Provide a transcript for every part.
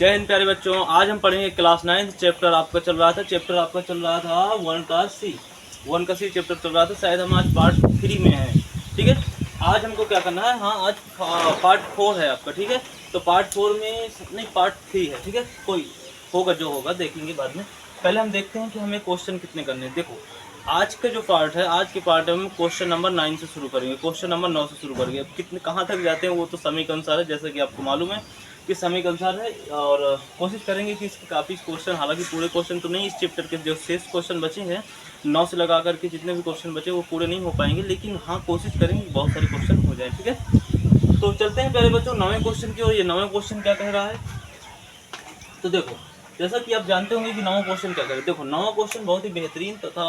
जय हिंद प्यारे बच्चों। आज हम पढ़ेंगे क्लास 9 चैप्टर आपका चल रहा था 1 का सी चैप्टर चल रहा था। शायद हम आज पार्ट 3 में हैं। ठीक है, आज हमको क्या करना है, हाँ आज पार्ट 4 है आपका। ठीक है, तो पार्ट 4 में नहीं, पार्ट 3 है। ठीक है, कोई होगा जो होगा देखेंगे बाद में। पहले हम देखते हैं कि हमें क्वेश्चन कितने करने हैं। देखो आज का जो पार्ट है, आज के पार्ट में हम क्वेश्चन नंबर 9 से शुरू करेंगे, क्वेश्चन नंबर 9 से शुरू करेंगे। अब कितने कहाँ तक जाते हैं वो तो समय के अनुसार है, जैसा कि आपको मालूम है कि समय के अनुसार है। और कोशिश करेंगे कि इसके काफ़ी क्वेश्चन, हालांकि पूरे क्वेश्चन तो नहीं, इस चैप्टर के जो शेष क्वेश्चन बचे हैं 9 से लगा करके जितने भी क्वेश्चन बचे वो पूरे नहीं हो पाएंगे, लेकिन हाँ कोशिश करेंगे बहुत सारे क्वेश्चन हो जाए। ठीक है, तो चलते हैं पहले बच्चों 9वें क्वेश्चन की ओर। ये 9वां क्वेश्चन क्या कह रहा है, तो देखो जैसा कि आप जानते होंगे कि 9वां क्वेश्चन क्या कह रहा है। देखो 9वां क्वेश्चन बहुत ही बेहतरीन तथा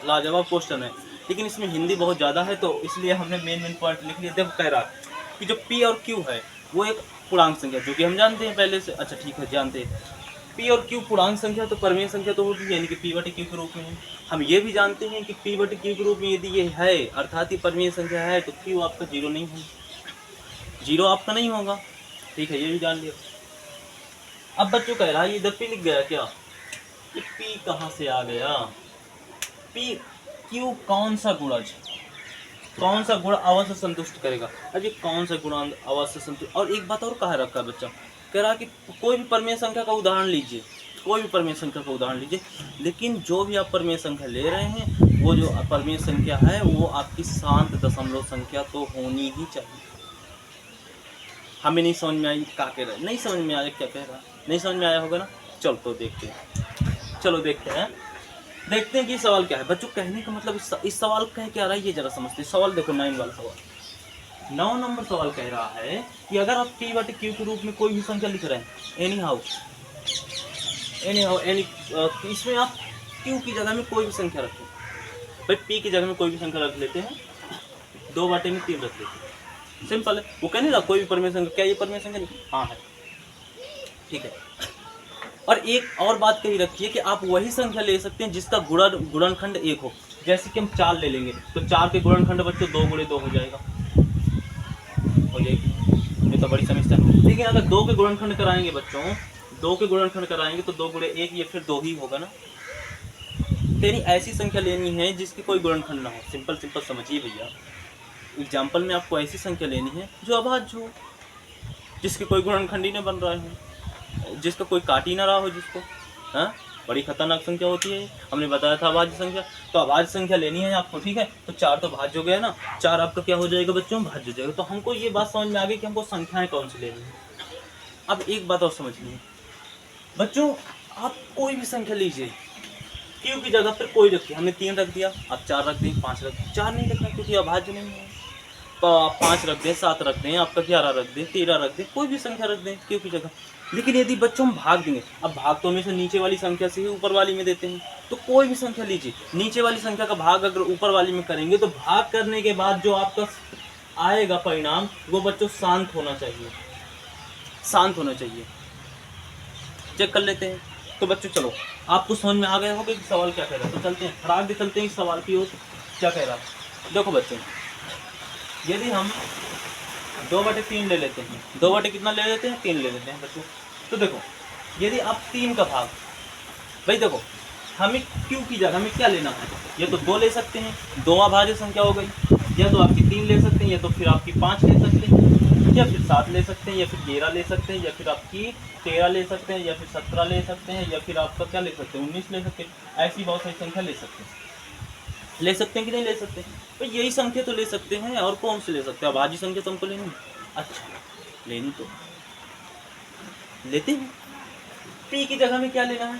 लाजवाब क्वेश्चन है, लेकिन इसमें हिंदी बहुत ज़्यादा है तो इसलिए हमने मेन पॉइंट लिख लिया। देखो कह रहा है कि जो P और Q है वो एक पूर्णांक संख्या, जो कि हम जानते हैं पहले से। अच्छा ठीक है, जानते हैं P और Q पूर्णांक संख्या तो परमेय संख्या तो होगी, यानी कि P/Q के रूप में है। हम ये भी जानते हैं कि P/Q के रूप में यदि ये है अर्थात ये परमेय संख्या है तो Q आपका जीरो नहीं है, जीरो आपका नहीं होगा। ठीक है, ये भी जान लिया। अब बच्चों कह रहा है ये इधर P लिख गया क्या, ये P कहाँ से आ गया, P Q कौन सा गुणज, कौन सा गुण अवश्य संतुष्ट करेगा। अब ये कौन सा गुण अवश्य संतुष्ट, और एक बात और कहा रखा है बच्चा, कह रहा कि कोई भी परमेय संख्या का उदाहरण लीजिए, कोई भी परमेय संख्या का उदाहरण लीजिए, लेकिन जो भी आप परमेय संख्या ले रहे हैं वो जो परमेय संख्या है वो आपकी शांत दशमलव संख्या तो होनी ही चाहिए। हमें नहीं समझ में आई क्या कह रहा है, नहीं समझ में आया क्या कह रहा है, नहीं समझ में आया होगा ना। चलो तो देखते हैं, चलो देखते हैं कि सवाल क्या है। बच्चों कहने का मतलब इस सवाल कह क्या रहा है ये जरा समझते हैं। सवाल देखो 9 वाला सवाल, 9 नंबर सवाल कह रहा है कि अगर आप P/Q के रूप में कोई भी संख्या लिख रहे हैं, एनी हाउ इसमें आप Q की जगह में कोई भी संख्या रखें। भाई P की जगह में कोई भी संख्या रख लेते हैं, 2/3 रख लेते हैं, सिंपल है। वो कहने लगा कोई भी परमेय संख्या, क्या ये परमेय संख्या नहीं, हाँ है, ठीक है। और एक और बात कही रखी है कि आप वही संख्या ले सकते हैं जिसका गुणनखंड 1 हो। जैसे कि हम 4 ले लेंगे तो 4 के गुणनखंड बच्चों 2 × 2 हो जाएगा, ये तो बड़ी समस्या है। लेकिन अगर 2 के गुणनखंड कराएंगे बच्चों, 2 के गुणनखंड कराएंगे तो 2 × 1 ये फिर 2 ही होगा ना। तेरी ऐसी संख्या लेनी है जिसकी कोई गुणनखंड ना हो। सिंपल समझिए भैया, एग्जाम्पल में आपको ऐसी संख्या लेनी है जो अभाज्य हो, जिसके कोई गुणनखंड ही न बन रहा है, जिसका कोई काट ही ना रहा हो जिसको। हाँ, बड़ी खतरनाक संख्या होती है, हमने बताया था अभाज्य संख्या। तो अभाज्य संख्या लेनी है आपको, ठीक है। तो 4 तो भाज्य हो गया ना, 4 आपका क्या हो जाएगा बच्चों, भाज्य हो जाएगा। तो हमको ये बात समझ में आ गई कि हमको संख्याएं कौन सी लेनी है। अब एक बात और समझिए बच्चों, आप कोई भी संख्या लीजिए, Q की जगह पर कोई रखिए, हमने 3 रख दिया, आप 4 रख दें, 5 रख दें, 4 नहीं रखना क्योंकि अभाज्य नहीं है। तो आप 5 रख दें, 7 रख दें, आपका 11 रख दें, 13 रख दें, कोई भी संख्या रख दें Q की जगह। लेकिन यदि बच्चों हम भाग देंगे, अब भाग तो हमेशा नीचे वाली संख्या से ही ऊपर वाली में देते हैं, तो कोई भी संख्या लीजिए, नीचे वाली संख्या का भाग अगर ऊपर वाली में करेंगे तो भाग करने के बाद जो आपका आएगा परिणाम वो बच्चों शांत होना चाहिए, शांत होना चाहिए। चेक कर लेते हैं। तो बच्चों चलो आपको समझ में आ गया होगा कि सवाल क्या कह रहा है, तो चलते हैं फटाक से चलते हैं इस सवाल की ओर, क्या कह रहा है। देखो बच्चों, यदि हम 2/3 ले लेते हैं, 2 कितना ले लेते हैं, 3 ले लेते हैं बच्चों। तो देखो यदि आप 3 का भाग, भाई देखो हमें Q की जगह में क्या लेना है, या तो 2 ले सकते हैं, 2 अभाज्य संख्या हो गई, या तो आपकी 3 ले सकते हैं, या तो फिर आपकी 5 ले सकते हैं, या फिर 7 ले सकते हैं, या फिर 13 ले सकते हैं, या फिर आपकी 13 ले सकते हैं, या फिर 17 ले सकते हैं, या फिर आपका क्या ले सकते हैं, 19 ले सकते हैं। ऐसी बहुत सारी संख्या ले सकते हैं, ले सकते हैं कि नहीं ले सकते हैं, तो यही संख्या तो ले सकते हैं, और कौन से ले सकते हैं, अभाज्य संख्या तो हमको लेनी है। अच्छा लेनी तो लेते हैं। P की जगह में क्या लेना है,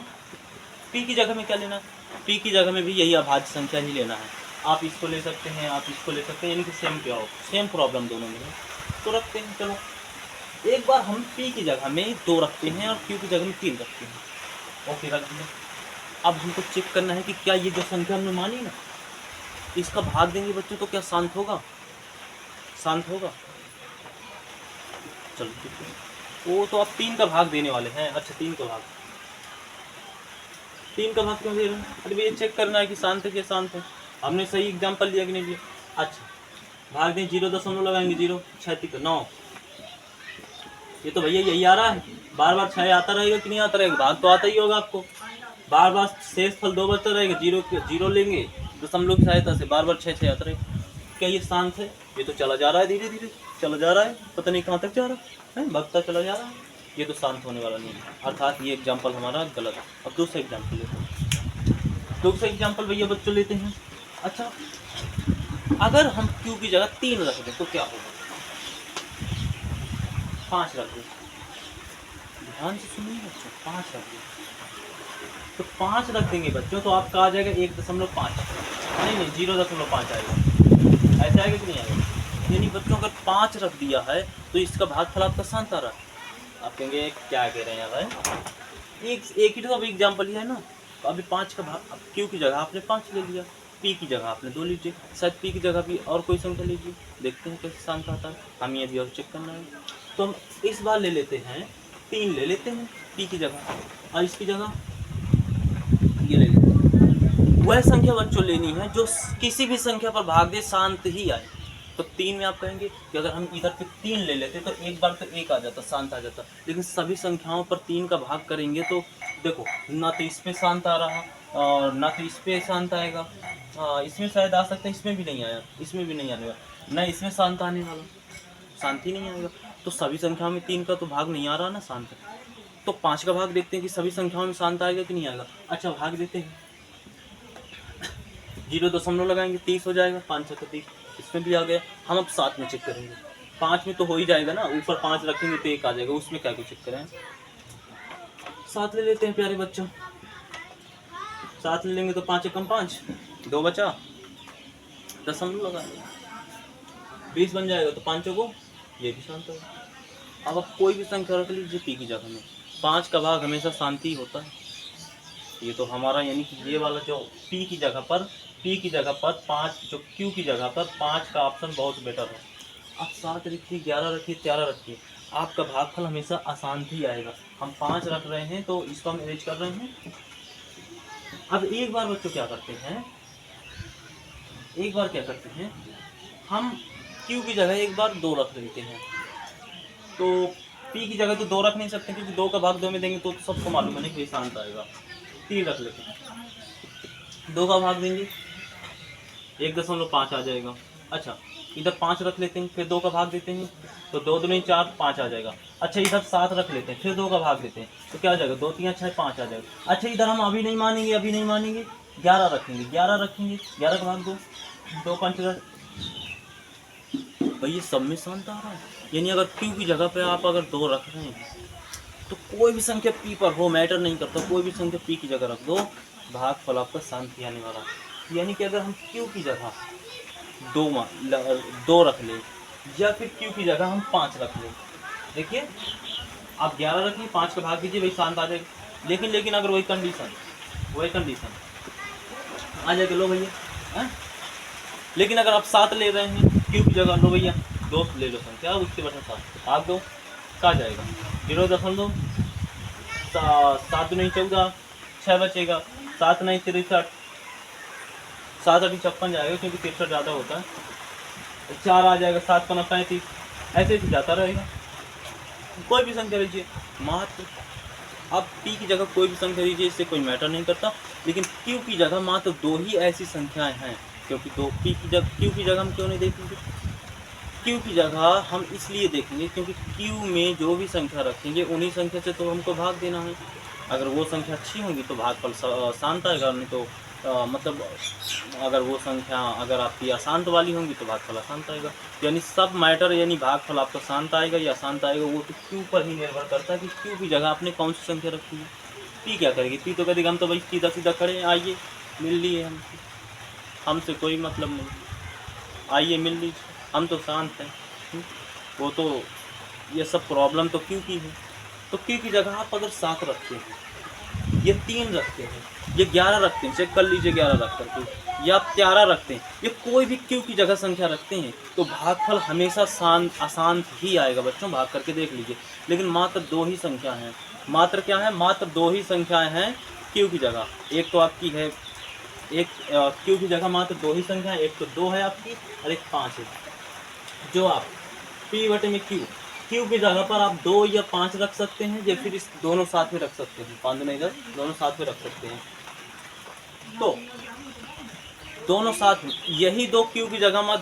P की जगह में क्या लेना है, P की जगह में भी यही अभाज्य संख्या ही लेना है। आप इसको ले सकते हैं, आप इसको ले सकते हैं, यानी कि सेम क्या हो, सेम प्रॉब्लम दोनों में है, तो रखते हैं। चलो एक बार हम P की जगह में 2 रखते हैं और Q की जगह में 3 रखते हैं, ओके रख दिया। अब हमको चेक करना है कि क्या ये जो संख्या हमने मानी ना, इसका भाग देंगे बच्चों तो क्या शांत होगा, शांत होगा। चलो ठीक है, वो तो आप 3 का भाग देने वाले हैं। अच्छा 3 का भाग क्यों दे रहे हैं, अरे भैया चेक करना है कि शांत है क्या शांत है, हमने सही एग्जाम्पल लिया कि नहीं लिया। अच्छा भाग दें, 0 दशमलव लगाएंगे, 0 6 9, ये तो भैया यही आ रहा है, बार बार 6 आता रहेगा कि नहीं आता रहेगा, भाग तो आता ही होगा आपको। बार बार शेष फल 2 बचता रहेगा, जीरो लेंगे दशमलव की सहायता से, बार बार 6 आता रहेगा। क्या ये शांत है? ये तो चला जा रहा है, धीरे धीरे चला जा रहा है, पता नहीं कहाँ तक जा रहा है, भागता चला जा रहा है। ये तो शांत होने वाला नहीं है, अर्थात ये एग्जाम्पल हमारा गलत है। अब दूसरा एग्जाम्पल लेते हैं। दूसरा एग्जाम्पल भैया बच्चों लेते हैं। अच्छा, अगर हम Q की जगह 3 रख दें तो क्या होगा? 5 रख दें, ध्यान से सुनिए बच्चों, 5 रख दें तो 5 रख देंगे बच्चों, तो आपका आ जाएगा 1.5, नहीं 0.5 आएगा। ऐसा आएगा कि नहीं आएगा? यानी बच्चों अगर 5 रख दिया है तो इसका भागफल आपका शांत आ रहा है। आप कहेंगे क्या कह रहे हैं भाई, एक ही तो अब एग्जाम्पल ही है ना। तो अभी 5 का भाग, Q की जगह आपने 5 ले लिया, P की जगह आपने 2 लीजिए, शायद P की जगह भी और कोई संख्या लीजिए, देखते हैं कैसे शांत आता है। हम ये भी और चेक करना है। तो हम इस बार ले लेते हैं 3 ले लेते हैं P की जगह, और इसकी जगह ये ले लेते हैं। वह संख्या बच्चों लेनी है जो किसी भी संख्या पर भाग दे शांत ही आए। तो 3 में आप कहेंगे कि अगर हम इधर पे 3 ले लेते तो एक बार तो 1 आ जाता, शांत आ जाता, लेकिन सभी संख्याओं पर 3 का भाग करेंगे तो देखो ना तो इस पे शांत आ रहा और ना तो इस पे शांत आएगा। इसमें शायद आ सकता है, इसमें भी नहीं आया, इसमें भी नहीं आएगा, ना इसमें शांत आने वाला, शांत ही नहीं आएगा। तो सभी संख्याओं में 3 का तो भाग नहीं आ रहा ना शांत। तो 5 का भाग देखते हैं कि सभी संख्याओं में शांत आएगा कि नहीं आएगा। अच्छा, भाग देते हैं, 0 दशमलव लगाएंगे, 30 हो जाएगा, 5 6 30, इसमें भी आ गया। हम अब 7 में चेक करेंगे, 5 में तो हो ही जाएगा ना, ऊपर 5 रखेंगे तो 1 आ जाएगा, उसमें क्या कुछ चेक करें। 7 ले लेते हैं प्यारे बच्चों, 7 ले लेंगे तो 5 कम 5, 2 बचा, दशमलव लगा 20 बन जाएगा, तो 5 को ये भी शांत होगा। अब आप कोई भी संख्या रख लीजिए P की जगह में, 5 का भाग हमेशा शांति होता है। ये तो हमारा यानी कि ये वाला जो P की जगह पर 5, जो Q की जगह पर 5 का ऑप्शन बहुत बेटर है। अब 7 रखिए, 11 रखिए, 13 रखिए, आपका भागफल हमेशा अशांत ही आएगा। हम 5 रख रहे हैं तो इसको हम अरेंज कर रहे हैं। अब एक बार बच्चों क्या करते हैं, हम Q की जगह एक बार 2 रख लेते हैं। तो P की जगह तो 2 रख नहीं सकते क्योंकि 2 का भाग 2 में देंगे तो सबको मालूम है कि शांत आएगा। 3 रख लेते हैं, 2 का भाग देंगे 1.5 आ जाएगा। अच्छा, इधर 5 रख लेते हैं, फिर 2 का भाग देते हैं तो 2 दूनी 4, 5 आ जाएगा। अच्छा, इधर 7 रख लेते हैं, फिर 2 का भाग देते हैं तो क्या आ जाएगा, 2 3 6 5 आ जाएगा। अच्छा, इधर हम अभी नहीं मानेंगे, 11 रखेंगे, 11 का भाग 2, 2 5 भाई, ये सब में शांत आ रहा है। यानी अगर Q की जगह पे आप अगर 2 रख रहे हैं तो कोई भी संख्या P पर हो, मैटर नहीं करता, कोई भी संख्या P की जगह रख दो, भागफल आपका शांति आने वाला है। यानी कि अगर हम Q की जगह 2 रख ले, या फिर Q की जगह हम 5 रख ले, देखिए आप 11 रखिए, 5 का भाग दीजिए, भाई शांत आ जाएगा। लेकिन अगर वही कंडीशन आ जाएगा, लो भैया, लेकिन अगर आप 7 ले रहे हैं Q की जगह, लो भैया 2 ले लो संख्या, उसके बाद 7 भाग दो, कहाँ जाएगा, 0.7 नहीं 14, 6 बचेगा, 7 नहीं 63, 7 अभी 56 जाएगा क्योंकि 63 ज़्यादा होता है, 4 आ जाएगा, 7 5 35, ऐसे ही जाता रहेगा। कोई भी संख्या लीजिए, मात्र आप P की जगह कोई भी संख्या लीजिए, इससे कोई मैटर नहीं करता, लेकिन Q की जगह मात्र 2 ही ऐसी संख्याएं हैं, क्योंकि Q की जगह हम क्यों नहीं देखेंगे, Q की जगह हम इसलिए देखेंगे क्योंकि Q में जो भी संख्या रखेंगे उन्हीं संख्या से तो हमको भाग देना है। अगर वो संख्या अच्छी होंगी तो भागफल शांत आएगा, नहीं तो मतलब अगर वो संख्या अगर आपकी अशांत वाली होंगी तो भागफल अशांत आएगा। यानी सब मैटर, यानी भागफल आपका शांत आएगा या अशांत आएगा, वो तो Q पर ही निर्भर करता है कि Q की जगह आपने कौन सी संख्या रखी है। P क्या करेगी, P तो कहेगी हम तो भाई सीधा सीधा खड़े हैं, आइए मिल लिए, हमसे कोई मतलब नहीं, आइए मिल लीजिए, हम तो शांत हैं। वो तो ये सब प्रॉब्लम तो Q की है। तो Q की जगह आप अगर 7 रखते हैं, ये 3 रखते हैं, ये 11 रखते हैं, चेक कर लीजिए 11 रख करके, या आप 13 रखते हैं, ये कोई भी Q की जगह संख्या रखते हैं तो भागफल हमेशा अशांत ही आएगा बच्चों, भाग करके देख लीजिए। लेकिन मात्र 2 ही संख्या हैं, मात्र क्या है, मात्र 2 ही संख्याएं हैं Q की जगह। एक तो आपकी है, एक Q की जगह मात्र 2 ही संख्या है, एक तो 2 है आपकी और एक 5 है। जो आप P/Q क्यू की जगह पर आप 2 या 5 रख सकते हैं, या फिर इस दोनों साथ में रख सकते हैं, 5 नहीं इधर, दोनों साथ में रख सकते हैं। तो दोनों साथ में यही दो क्यू की जगह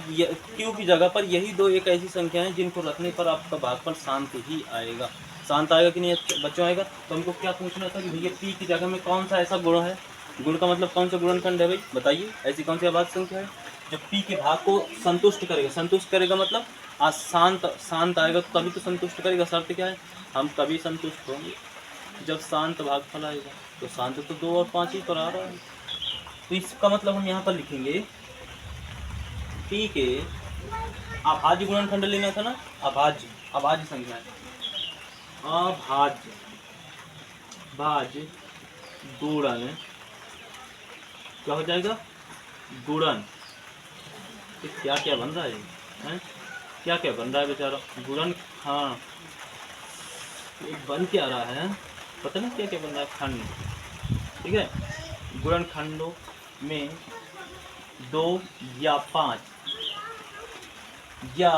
क्यू की जगह पर यही दो एक ऐसी संख्या है जिनको रखने पर आपका भागफल शांत ही आएगा। शांत आएगा कि नहीं बच्चों आएगा। तो हमको क्या पूछना था कि भैया पी की जगह में कौन सा ऐसा गुण है, गुण का मतलब कौन सा गुणनखंड है भाई बताइए, ऐसी कौन सी अभाज्य संख्या है जो पी के भाग को संतुष्ट करेगा। संतुष्ट करेगा मतलब आज शांत आएगा तो तभी तो संतुष्ट करेगा। शर्त क्या है, हम तभी संतुष्ट होंगे जब शांत भागफल आएगा। तो शांत तो 2 और 5 ही पर आ रहा है। तो इसका मतलब हम यहाँ पर लिखेंगे पी के अभाज्य गुणनखंड लेना था ना, अभाज्य संख्या है, भाज्य गुणन क्या हो जाएगा, गुणन। क्या क्या बन रहा है, क्या क्या बन रहा है बेचारा गुणन। हाँ एक बन क्या रहा है पता नहीं क्या क्या बन रहा है, खंड। ठीक है, गुणनखंडों में 2 या 5 या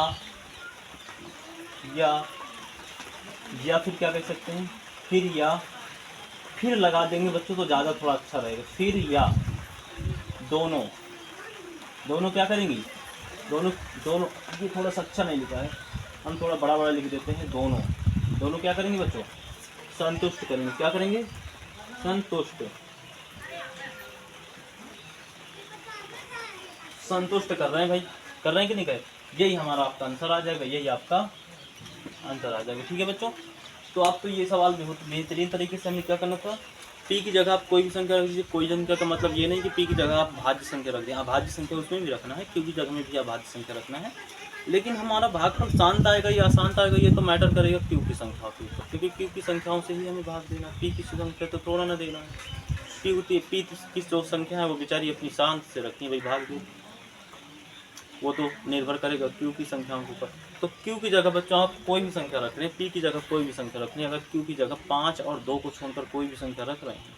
फिर क्या कह सकते हैं, फिर लगा देंगे बच्चों तो ज़्यादा थोड़ा अच्छा रहेगा। फिर या दोनों क्या करेंगी, दोनों ये थोड़ा सा अच्छा नहीं लिखा है, हम थोड़ा बड़ा बड़ा लिख देते हैं। दोनों क्या करेंगे बच्चों, संतुष्ट करेंगे। क्या करेंगे, संतुष्ट कर रहे हैं भाई, कर रहे हैं कि नहीं कर, यही हमारा आपका आंसर आ जाएगा, यही आपका आंसर आ जाएगा। ठीक है बच्चों, तो आपको ये सवाल बहुत बेहतरीन तरीके से हमें क्या करना था, पी की जगह आप कोई भी संख्या रख दीजिए। कोई संख्या का मतलब ये नहीं कि पी की जगह आप भाज्य संख्या रख दें, अभाज्य संख्या उसमें भी रखना है, क्यू की जगह में भी अभाज्य संख्या रखना है। लेकिन हमारा भागफल शांत आएगा या अशांत आएगा ये तो मैटर करेगा क्यू की संख्या के ऊपर, क्योंकि क्यू की संख्याओं से ही हमें भाग देना, पी की संख्या तो थोड़ा ना देना है। पी की जो संख्या है वो बेचारी अपनी शांत से रखनी है भाई, भाग दो, वो तो निर्भर करेगा क्यू की संख्याओं के ऊपर। तो क्यू की जगह बच्चों आप कोई भी संख्या रख रहे हैं, पी की जगह कोई भी संख्या रख रहे हैं। अगर क्यू की जगह 5 और 2 को छोड़कर कोई भी संख्या रख रहे हैं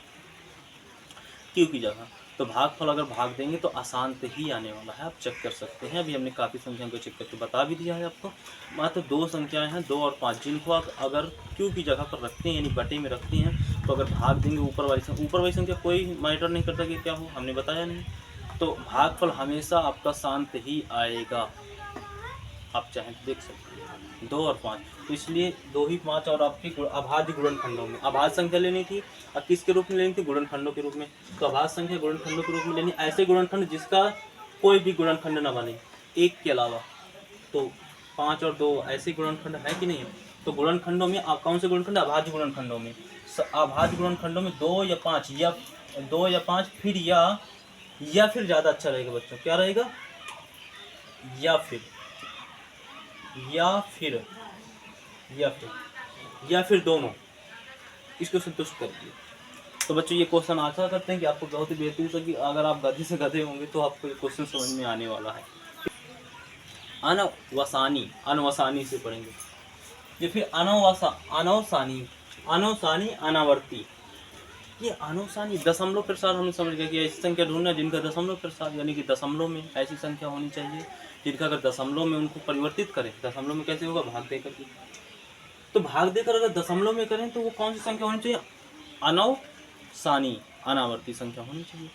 क्यू की जगह, तो भागफल अगर भाग देंगे तो अशांत ही आने वाला है। आप चेक कर सकते हैं, अभी हमने काफ़ी संख्याओं को चेक करके बता भी दिया है आपको। मात्र 2 संख्याएं हैं, 2 और 5, जिनको आप अगर क्यू की जगह पर रखते हैं यानी बटे में रखते हैं तो अगर भाग देंगे ऊपर वाली संख्या कोई मैटर नहीं करता कि क्या हो, हमने बताया नहीं। तो भागफल हमेशा आपका शांत ही आएगा, आप चाहें तो देख सकते हैं 2 और 5। तो इसलिए 2 ही 5 और आपकी अभाज्य गुणनखंडों में अभाज्य संख्या लेनी थी। और किसके रूप में लेनी थी, गुणनखंडों के रूप में। तो अभाज्य संख्या गुणनखंडों के रूप में लेनी, ऐसे गुणनखंड जिसका कोई भी गुणनखंड न बने एक के अलावा। तो 5 और 2 ऐसे गुणनखंड है कि नहीं। तो गुणनखंडों में आप कौन से गुणनखंड, अभाज्य गुणनखंडों में, अभाज्य गुणनखंडों में 2 या 5 फिर या फिर ज़्यादा अच्छा रहेगा बच्चों, क्या रहेगा, या फिर दोनों, इसको संतुष्ट कर दिए। तो बच्चों ये क्वेश्चन आशा करते हैं कि आपको बहुत ही बेहतरीन से, कि अगर आप गधे से गधे होंगे तो आपको ये क्वेश्चन समझ में आने वाला है। अनवसानी से पढ़ेंगे। ये फिर अनवसानी अनावर्ती। ये अनवसानी दशमलव प्रसार हमने समझ गया कि ऐसी संख्या ढूंढना जिनका दशमलव प्रसार यानी कि दशमलव में ऐसी संख्या होनी चाहिए जिनका अगर दशमलव में उनको परिवर्तित करें। दशमलव में कैसे होगा, भाग देकर के। तो भाग देकर अगर दशमलव में करें तो वो कौन सी संख्या होनी चाहिए, अनवसानी अनावर्ती संख्या होनी चाहिए।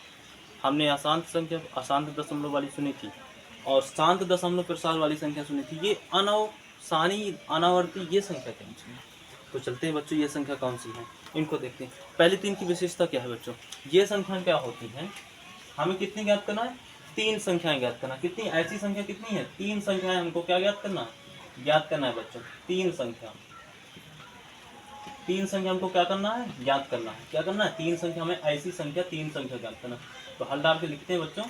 हमने अशांत दशमलव वाली सुनी थी और शांत दशमलव प्रसार वाली संख्या सुनी थी। ये अनवसानी अनावर्ती ये संख्या कौन सी है। तो चलते हैं बच्चों, ये संख्या कौन सी है इनको देखते हैं। पहले 3 की विशेषता क्या है बच्चों, ये संख्या क्या होती है, हमें कितनी ज्ञात करना है, 3 संख्याएं ज्ञात करना। कितनी, ऐसी संख्या कितनी है, 3 संख्याएं हमको क्या ज्ञात करना है बच्चों, 3 संख्या हमको क्या करना है, ज्ञात करना है। क्या करना है, 3 संख्या में ऐसी संख्या 3 संख्या ज्ञात करना। तो हल डाल के लिखते हैं बच्चों।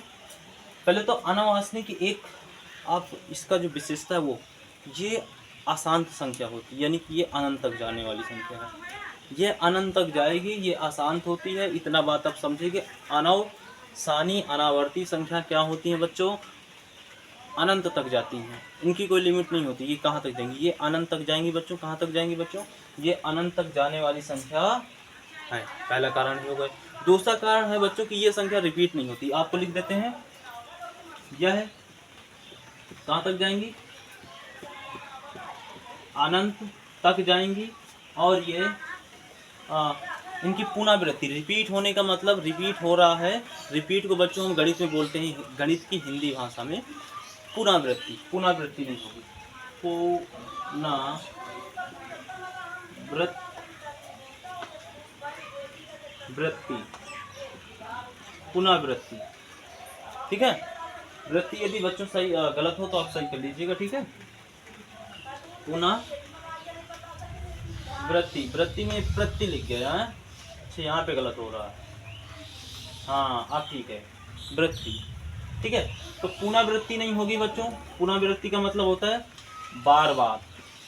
पहले तो अनवासनी की एक आप इसका जो विशेषता है वो ये अशांत संख्या होती है, यानी कि ये अनंत तक जाने वाली संख्या है। ये अनंत तक जाएगी, ये अशांत होती है, इतना बात आप समझिए। अनवसानी अनावर्ती संख्या क्या होती है बच्चों, अनंत तक जाती हैं, इनकी कोई लिमिट नहीं होती। ये कहाँ तक जाएंगी, ये अनंत तक जाएंगी बच्चों। कहाँ तक जाएंगी बच्चों, ये अनंत तक जाने वाली संख्या है। पहला कारण हो गया। दूसरा कारण है बच्चों कि ये संख्या रिपीट नहीं होती। आपको लिख देते हैं, यह कहाँ तक जाएंगी, अनंत तक जाएंगी। और ये इनकी पुनरावृत्ति, रिपीट होने का मतलब रिपीट हो रहा है। रिपीट को बच्चों हम गणित में बोलते हैं, गणित की हिंदी भाषा में पुनरावृत्ति। पुनरावृत्ति नहीं होगी, पुनरावृत्ति, पुनरावृत्ति। ठीक है, वृत्ति यदि बच्चों सही गलत हो तो आप सही कर लीजिएगा। ठीक है, पुनरावृत्ति, वृत्ति में प्रति लिख गया है। अच्छा, यहाँ पे गलत हो रहा है। हाँ आप ठीक है, वृत्ति। ठीक है, तो पुनरावृत्ति नहीं होगी बच्चों। पुनरावृत्ति का मतलब होता है बार बार।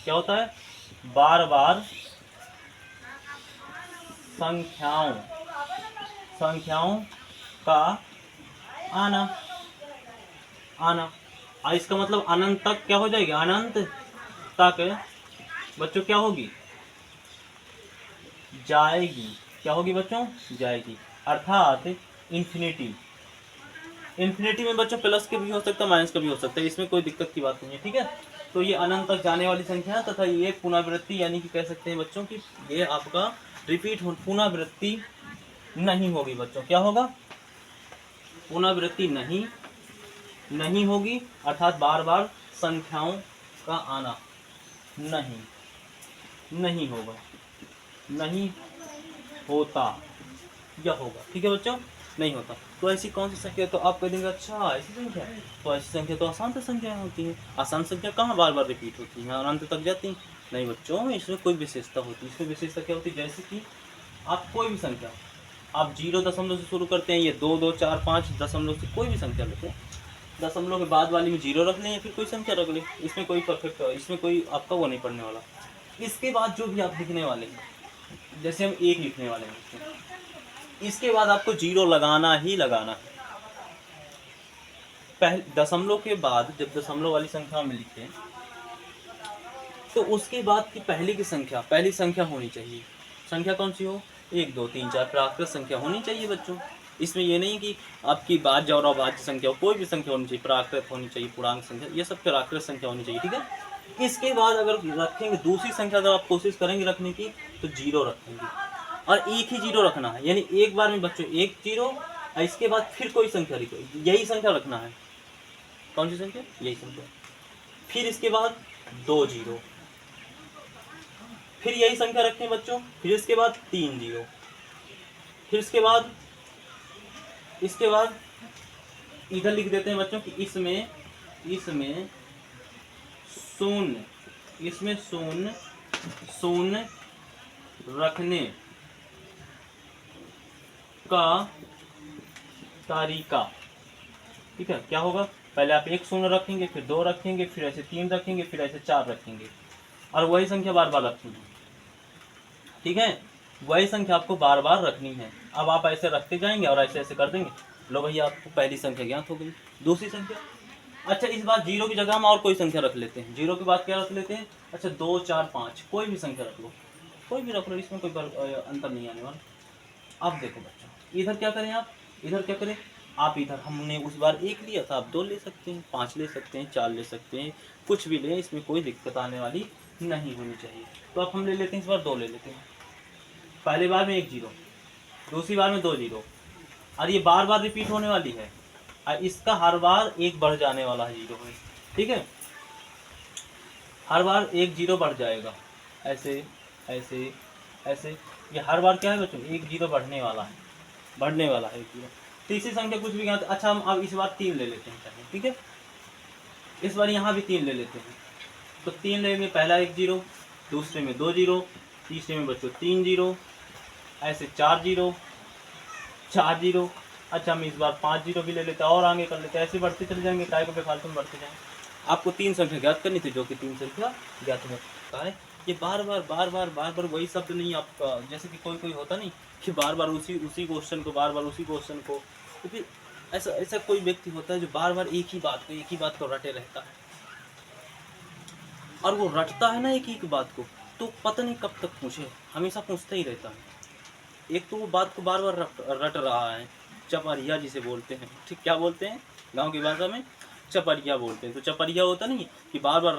क्या होता है? बार बार संख्याओं का आना। और इसका मतलब अनंत तक क्या हो जाएगी? अनंत तक बच्चों क्या होगी? जाएगी। क्या होगी बच्चों? जाएगी। अर्थात इन्फिनिटी। इन्फिनिटी में बच्चों प्लस के भी हो सकता है, माइनस का भी हो सकता है, इसमें कोई दिक्कत की बात नहीं है। ठीक है, तो ये अनंत तक जाने वाली संख्या है तथा ये पुनरावृत्ति, यानी कि कह सकते हैं बच्चों कि ये आपका रिपीट हो, पुनरावृत्ति नहीं होगी बच्चों। क्या होगा? पुनरावृत्ति नहीं होगी, अर्थात बार बार संख्याओं का आना नहीं होगा, नहीं होता या होगा। ठीक है बच्चों, नहीं होता। तो ऐसी कौन सी संख्या? तो आप कह देंगे अच्छा ऐसी संख्या, तो ऐसी संख्या तो आसान संख्या होती है। आसान संख्या कहाँ बार बार रिपीट होती है, अनंत तक जाती है? नहीं बच्चों, इसमें कोई विशेषता होती है। इसमें विशेषता क्या होती है? जैसे कि आप कोई भी संख्या, आप 0 से शुरू करते हैं, ये 2 2 4 5 दशमलव से कोई भी संख्या लेते हैं, दशमलव के बाद वाली में 0 रख लें या फिर कोई संख्या रख लें, इसमें कोई परफेक्ट, इसमें कोई आपका वो नहीं पड़ने वाला। इसके बाद जो भी आप लिखने वाले हैं, जैसे हम 1 लिखने वाले हैं, इसके बाद आपको 0 लगाना ही लगाना है। पहले दशमलव के बाद जब दशमलव वाली संख्या में लिखें तो उसके बाद की पहली संख्या होनी चाहिए। संख्या कौन सी हो? 1 2 3 4 प्राकृत संख्या होनी चाहिए बच्चों। इसमें ये नहीं कि आपकी बाज्य और अभाज्य संख्या हो, कोई भी संख्या होनी चाहिए, प्राकृत होनी चाहिए, पूर्णांक संख्या, ये सब प्राकृत संख्या होनी चाहिए। ठीक है, इसके बाद अगर रखेंगे दूसरी संख्या, अगर आप कोशिश करेंगे रखने की तो 0 रखेंगे, और एक ही 0 रखना है, यानी एक बार में बच्चों 1 0, और इसके बाद फिर कोई संख्या लिखो, यही संख्या रखना है। कौन सी संख्या? यही संख्या। फिर इसके बाद 2 0, फिर यही संख्या रखें बच्चों, फिर इसके बाद 3 0, फिर इसके बाद इधर लिख देते हैं बच्चों कि इसमें शून्य रखने का तरीका। ठीक है, क्या होगा? पहले आप 1 शून्य रखेंगे, फिर 2 रखेंगे, फिर ऐसे 3 रखेंगे, फिर ऐसे 4 रखेंगे, और वही संख्या बार बार रखनी है। ठीक है, वही संख्या आपको बार बार रखनी है। अब आप ऐसे रखते जाएंगे और ऐसे ऐसे कर देंगे, लो भैया आपको पहली संख्या ज्ञात हो गई। दूसरी संख्या, अच्छा इस बार 0 की जगह हम और कोई संख्या रख लेते हैं। 0 के बाद क्या रख लेते हैं? अच्छा 2 4 5, कोई भी संख्या रख लो, कोई भी रख लो, इसमें कोई अंतर नहीं आने वाला। अब देखो बच्चों, इधर क्या करें आप? इधर क्या करें आप? इधर हमने उस बार 1 लिया था, आप 2 ले सकते हैं, 5 ले सकते हैं, 4 ले सकते हैं, कुछ भी लें, इसमें कोई दिक्कत आने वाली नहीं होनी चाहिए। तो अब हम ले लेते हैं, इस बार 2 ले लेते हैं। पहली बार में 1 0, दूसरी बार में 2 0, और ये बार बार रिपीट होने वाली है, और इसका हर बार 1 बढ़ जाने वाला है 0 में। ठीक है, हर बार 1 0 बढ़ जाएगा, ऐसे ऐसे ऐसे, ये हर बार क्या है बच्चों? 1 0 बढ़ने वाला है 1 0। तीसरी संख्या कुछ भी ज्ञात। अच्छा हम अब इस बार 3 ले लेते हैं, ठीक है, इस बार यहाँ भी 3 ले लेते हैं। तो 3 लेंगे, पहला 1 0, दूसरे में 2 0, तीसरे में बच्चों 3 0, ऐसे 4 0 4 0। अच्छा हम इस बार 5 0 भी ले लेते हैं और आगे कर लेते हैं, ऐसे बढ़ते चले जाएंगे, काय को बेफालतू में बढ़ते जाएंगे। आपको 3 संख्या ज्ञात करनी थी, जो कि 3 संख्या ज्ञात होता है। ये बार बार वही शब्द नहीं आपका, जैसे कि कोई होता नहीं कि बार बार उसी क्वेश्चन को, तो फिर ऐसा कोई व्यक्ति होता है जो बार बार एक ही बात को रटे रहता है, और वो रटता है ना एक ही बात को, तो पता नहीं कब तक पूछे, हमेशा पूछता ही रहता है। एक तो वो बात को बार बार रट रहा है, चपरिया जिसे बोलते हैं, ठीक, क्या बोलते हैं गांव की भाषा में? चपरिया बोलते हैं। तो चपरिया होता नहीं कि बार बार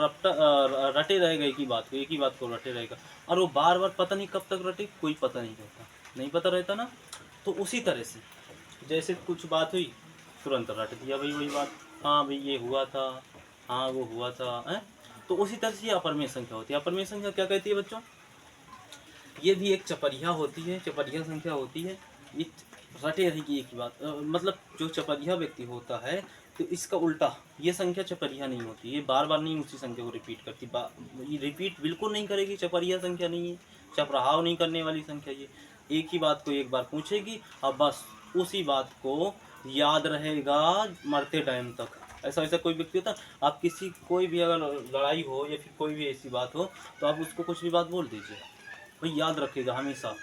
रटे रहेगा एक ही बात को रटे रहेगा, और वो बार बार पता नहीं कब तक रटे, कोई पता नहीं होता, नहीं पता रहता ना। तो उसी तरह से जैसे कुछ बात हुई तुरंत रट दिया भाई वही बात, हाँ भाई ये हुआ था, हाँ वो हुआ था है। तो उसी तरह से ये अपरमेय संख्या होती है। अपरमेय संख्या क्या कहती है बच्चों? ये भी एक चपरिया होती है, चपरिया संख्या होती है। ये रटे रहेगी एक ही बात, मतलब जो चपरिया व्यक्ति होता है तो इसका उल्टा ये संख्या चपरिया नहीं होती, ये बार बार नहीं उसी संख्या को रिपीट करती, ये रिपीट बिल्कुल नहीं करेगी, चपरिया संख्या नहीं है, चपराव नहीं करने वाली संख्या। ये एक ही बात को एक बार पूछेगी और बस उसी बात को याद रहेगा मरते टाइम तक। ऐसा ऐसा कोई व्यक्ति होता है, आप किसी कोई भी अगर लड़ाई हो या फिर कोई भी ऐसी बात हो तो आप उसको कुछ भी बात बोल दीजिए, वो याद रखेगा हमेशा,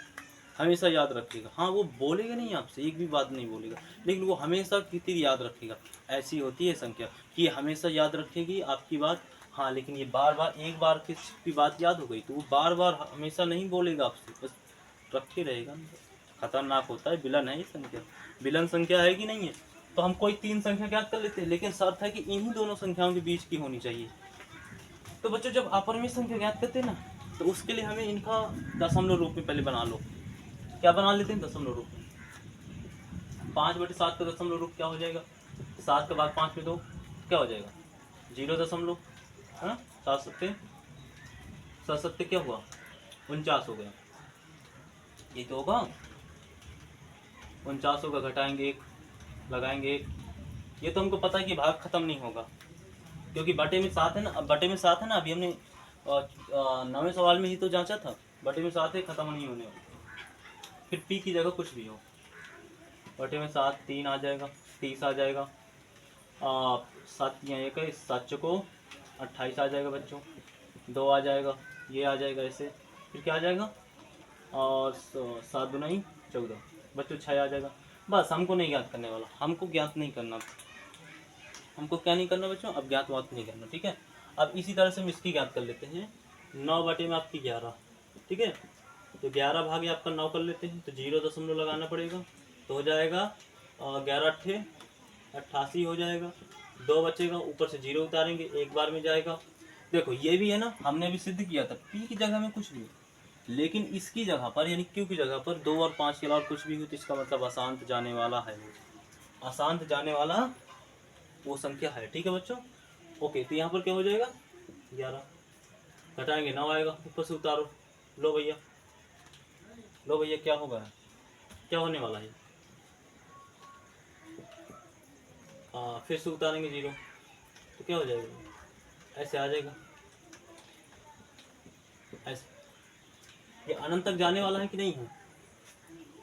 हमेशा याद रखेगा। हाँ वो बोलेगा नहीं आपसे, एक भी बात नहीं बोलेगा, लेकिन वो हमेशा की तीर याद रखेगा। ऐसी होती है संख्या कि हमेशा याद रखेगी आपकी बात, हाँ लेकिन ये बार बार एक बार की बात याद हो गई तो वो बार बार हमेशा नहीं बोलेगा आपसे, बस रखे रहेगा। खतरनाक होता है, विलन है ये संख्या, विलन संख्या है कि नहीं है। तो हम कोई 3 संख्या ज्ञात कर लेते हैं, लेकिन शर्त है कि इन्हीं दोनों संख्याओं के बीच की होनी चाहिए। तो बच्चों जब अपरमेय संख्या ज्ञात करते हैं ना, तो उसके लिए हमें इनका दशमलव रूप में पहले बना लो। क्या बना लेते हैं? दशमलव रूप। 5/7 का दशमलव रूप क्या हो जाएगा? 7 के बाद 5 में 2 क्या हो जाएगा? 0 है ना। 7 क्या हुआ? 49 हो गया, ये तो होगा 49 होगा, घटाएंगे 1 लगाएंगे 1। ये तो हमको पता है कि भाग खत्म नहीं होगा, क्योंकि बटे में 7 है ना। अब बटे में 7 है ना, अभी हमने 9वें सवाल में ही तो जांचा था, बटे में 7 है, खत्म नहीं होने वाला। फिर पी की जगह कुछ भी हो, बटे में 7 3 आ जाएगा, 30 आ जाएगा, 7 या 1 है, 7 चौको 28 आ जाएगा बच्चों, 2 आ जाएगा, ये आ जाएगा ऐसे, फिर क्या आ जाएगा, और 7 दूनी 14 बच्चों, 6 आ जाएगा। बस हमको नहीं ज्ञात करने वाला, हमको ज्ञात नहीं करना, हमको क्या नहीं करना बच्चों, अब ज्ञात बात नहीं करना, ठीक है। अब इसी तरह से हम इसकी ज्ञात कर लेते हैं। 9 बटे में आपकी 11, ठीक है। तो 11 भागे आपका 9 कर लेते हैं, तो 0 लगाना पड़ेगा, तो हो जाएगा 11 अट्ठे 88 हो जाएगा। 2 बचेगा, ऊपर से 0 उतारेंगे, एक बार में जाएगा। देखो ये भी है ना, हमने अभी सिद्ध किया था पी की जगह में कुछ भी, लेकिन इसकी जगह पर यानी क्यू की जगह पर 2 और 5 के अलावा कुछ भी हो तो इसका मतलब अशांत जाने वाला है, वो अशांत जाने वाला वो संख्या है, ठीक है बच्चों। ओके, तो यहाँ पर क्या हो जाएगा? 11 घटाएंगे 9 आएगा, ऊपर से उतारो, लो भैया, लो भैया, क्या होगा, क्या होने वाला है? फिर से उतारेंगे 0, तो क्या हो जाएगा? ऐसे आ जाएगा, ऐसे। ये अनंत तक जाने वाला है कि नहीं है?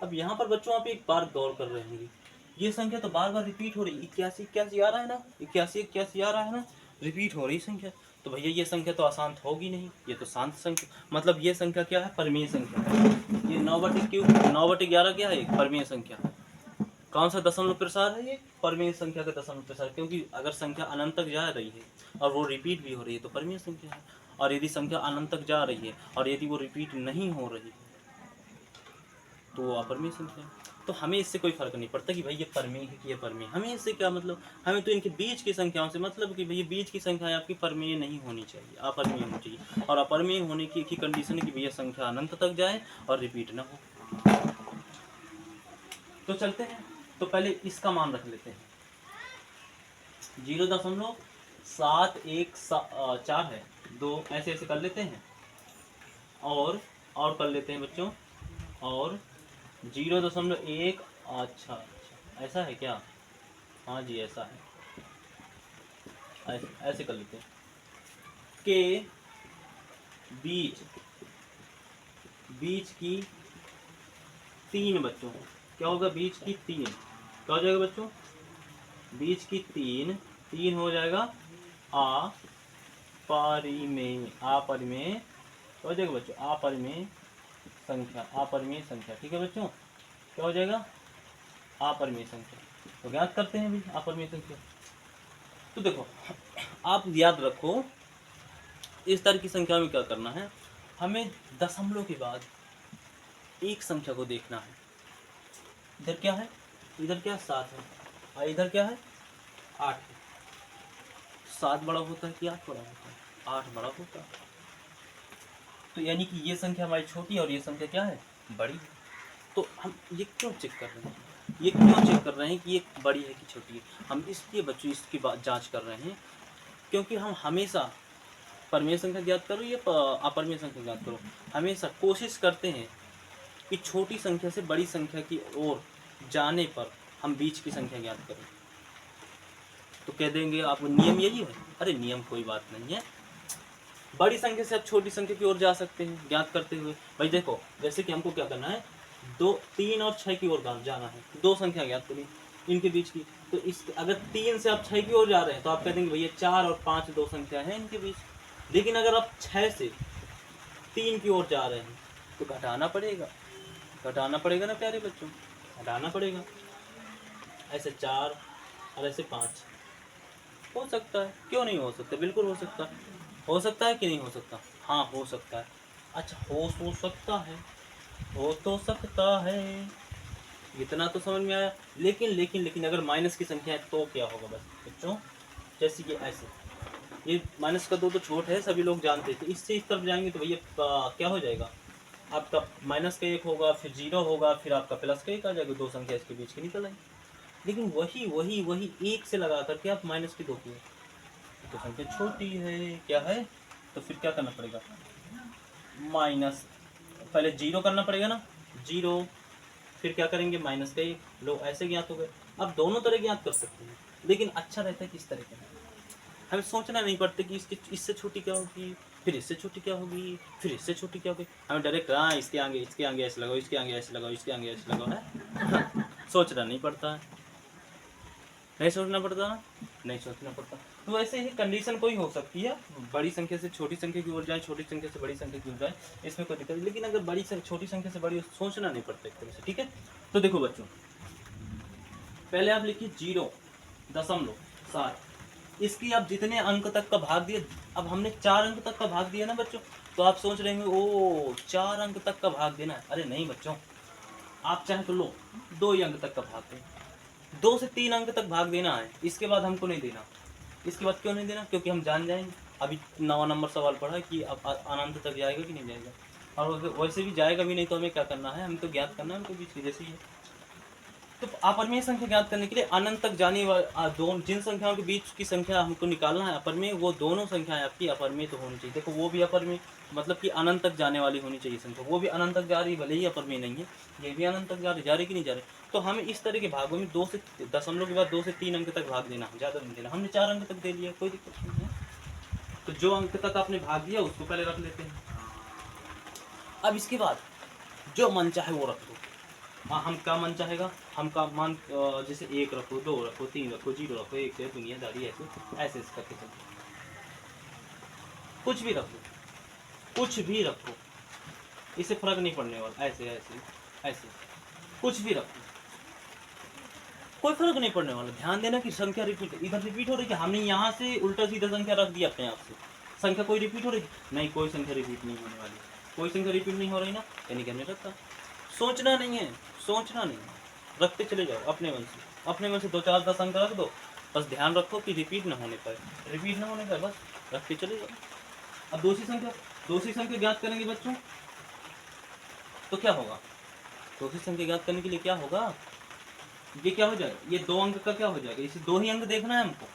अब यहाँ पर बच्चों आप एक बार गौर कर रहे होंगे, ये संख्या तो बार बार रिपीट हो रही, 81 आ रहा है ना, 81 आ रहा है ना, रिपीट हो रही संख्या। तो भैया ये संख्या तो अशांत होगी नहीं, ये तो शांत संख्या, मतलब ये संख्या क्या है? परमेय संख्या है। ये 9/11 क्या है? परमेय संख्या। कौन सा दशमलव प्रसार है? ये परमेय संख्या का दशमलव प्रसार, क्योंकि अगर संख्या अनंत तक जा रही है और वो रिपीट भी हो रही है तो परमेय संख्या है। और यदि संख्या अनंत तक जा रही है और यदि वो रिपीट नहीं हो रही है तो वो अपरमेय संख्या है। तो हमें इससे कोई फर्क नहीं पड़ता कि भाई ये परमेय है कि ये परमेय, हमें इससे क्या मतलब, हमें तो इनके बीच की संख्याओं से मतलब कि भैया बीच की संख्याएं आपकी परमेय नहीं होनी चाहिए, अपरमेय होनी चाहिए। और अपरमेय होने की एक ही कंडीशन है कि भैया संख्या अनंत तक जाए और रिपीट ना हो। तो चलते हैं, तो पहले इसका मान रख लेते हैं, 0.714 है, 2 ऐसे ऐसे कर लेते हैं, और कर लेते हैं बच्चों, और 0.1, अच्छा ऐसा है क्या? हाँ जी ऐसा है, ऐसे कर लेते हैं के बीच की 3 बच्चों, क्या होगा? बीच की 3 क्या हो जाएगा बच्चों? बीच की 3 हो जाएगा अपरिमेय, अपरिमेय हो जाएगा बच्चों, अपरिमेय संख्या, ठीक है बच्चों। क्या हो जाएगा? अपरिमेय संख्या। तो ज्ञात करते हैं भाई अपरिमेय संख्या। तो देखो आप याद रखो, इस तरह की संख्या में क्या करना है, हमें दशमलव के बाद एक संख्या को देखना है। इधर क्या है? इधर क्या 7 है, और इधर क्या है? 8 है। 7 बड़ा होता है कि 8 बड़ा होता है? 8 बड़ा होता है। तो यानी कि ये संख्या हमारी छोटी है और ये संख्या क्या है, बड़ी है। तो हम ये क्यों चेक कर रहे हैं, ये क्यों चेक कर रहे हैं कि ये बड़ी है कि छोटी है? हम इसलिए बच्चों इसकी बात जांच कर रहे हैं क्योंकि हम हमेशा परमेय संख्या ज्ञात करो या अपरमेय संख्या ज्ञात करो, हमेशा कोशिश करते हैं कि छोटी संख्या से बड़ी संख्या की ओर जाने पर हम बीच की संख्या ज्ञात करें। तो कह देंगे आपको नियम यही है, अरे नियम कोई बात नहीं है, बड़ी संख्या से आप छोटी संख्या की ओर जा सकते हैं ज्ञात करते हुए। भाई देखो, जैसे कि हमको क्या करना है, 2, 3 और 6 की ओर जाना है, दो संख्या ज्ञात करिए इनके बीच की। तो इस अगर 3 से आप 6 की ओर जा रहे हैं तो आप कह देंगे भैया 4 और 5 दो संख्या है इनके बीच। लेकिन अगर आप 6 से 3 की ओर जा रहे हैं तो घटाना पड़ेगा ना प्यारे बच्चों, घटाना पड़ेगा। ऐसे 4 और ऐसे 5 हो सकता है, क्यों नहीं हो सकता, बिल्कुल हो सकता है। हो सकता है कि नहीं हो सकता? हाँ हो सकता है। अच्छा हो सकता है, हो तो सकता है, इतना तो समझ में आया। लेकिन अगर माइनस की संख्या है तो क्या होगा बस बच्चों, जैसे कि ऐसे ये माइनस का 2 तो छोट है, सभी लोग जानते हैं। तो इससे इस तरफ जाएंगे तो भैया क्या हो जाएगा, आपका माइनस का 1 होगा, फिर 0 होगा, फिर आपका प्लस का 1 आ जाएगा, दो संख्या इसके बीच की निकल आएगी। लेकिन वही 1 से लगा करके आप माइनस की 2 की तो संख्या छोटी है, क्या है? तो फिर क्या करना पड़ेगा, माइनस, पहले 0 करना पड़ेगा ना, 0, फिर क्या करेंगे माइनस का 1, लो ऐसे ज्ञात हो गए। अब दोनों तरह ज्ञात कर सकते हैं, लेकिन अच्छा रहता है किस तरह के, हमें सोचना नहीं पड़ता कि इससे छोटी क्या होगी, फिर इससे छोटी क्या होगी, फिर इससे छोटी क्या होगी। हमें डायरेक्ट हाँ इसके आगे ऐसे लगाओ, इसके आगे ऐसे लगाओ, इसके आगे ऐसे लगाओ, है सोचना नहीं पड़ता है, नहीं सोचना पड़ता ना, नहीं सोचना पड़ता। तो वैसे ही कंडीशन कोई हो सकती है, बड़ी संख्या से छोटी संख्या की ओर जाए, छोटी संख्या से बड़ी संख्या की ओर जाए, इसमें कोई दिक्कत नहीं। लेकिन अगर छोटी संख्या से बड़ी सोचना नहीं पड़ता एक तरह से, ठीक है। तो देखो बच्चों, पहले आप लिखिए 0.7, इसकी आप जितने अंक तक का भाग दिए, अब हमने 4 अंक तक का भाग दिया ना बच्चों, तो आप सोच रहे होंगे ओ 4 अंक तक का भाग देना है। अरे नहीं बच्चों, आप चाहे तो लो 2 ही अंक तक का भाग दें, 2 से 3 अंक तक भाग देना है, इसके बाद हमको नहीं देना। इसके बाद क्यों नहीं देना, क्योंकि हम जान जाएंगे, अभी 9वां नंबर सवाल पढ़ा कि अब अनंत तक जाएगा कि नहीं जाएगा, और वैसे भी जाएगा भी नहीं तो हमें क्या करना है, हमें तो ज्ञात करना है उनके बीच की, जैसे ही है। तो अपरमेय संख्या ज्ञात करने के लिए अनंत तक जाने वाले जिन संख्याओं के बीच की संख्या हमको निकालना है अपरमेय, वो दोनों संख्याएं आपकी अपरमेय तो होनी चाहिए। देखो वो भी अपरमेय, मतलब कि अनंत तक जाने वाली होनी चाहिए संख्या, वो भी अनंत तक जा रही, भले ही अपरमेय नहीं है, ये भी अनंत तक जा रही कि नहीं जा रही। तो हमें इस तरह के भागों में 2 से दशमलव के बाद 2 से 3 अंक तक भाग देना, ज़्यादा नहीं देना। हमने 4 अंक तक दे लिया, कोई दिक्कत नहीं है। तो जो अंक तक आपने भाग दिया उसको पहले रख लेते हैं। अब इसके बाद जो मन चाहे वो रख दो। हाँ, हम क्या मन चाहेगा, हम का मान जैसे 1 रखो, 2 रखो, 3 रखो, 0 रखो, 1 से दुनियादारी ऐसे करके चलो, कुछ भी रखो, कुछ भी रखो, इससे फर्क नहीं पड़ने वाला, ऐसे ऐसे ऐसे कुछ भी रखो, कोई फर्क नहीं पड़ने वाला। ध्यान देना कि संख्या रिपीट, इधर रिपीट हो रही है, हमने यहाँ से उल्टा सीधा संख्या रख दिया अपने आप से, संख्या कोई रिपीट हो रही नहीं, कोई संख्या रिपीट नहीं होने वाली, कोई संख्या रिपीट नहीं हो रही ना, यानी कि हमने रखा। सोचना नहीं है, सोचना नहीं है, रखते चले जाओ अपने मन से 2, 4, 10 अंक रख दो, बस ध्यान रखो कि रिपीट ना होने पाए, रिपीट ना होने पाए, बस रखते चले जाओ। अब दूसरी संख्या ज्ञात करेंगे बच्चों, तो क्या होगा, दूसरी संख्या ज्ञात करने के लिए क्या होगा, ये क्या हो जाएगा, ये 2 अंक का क्या हो जाएगा, इसे 2 ही अंक देखना है हमको,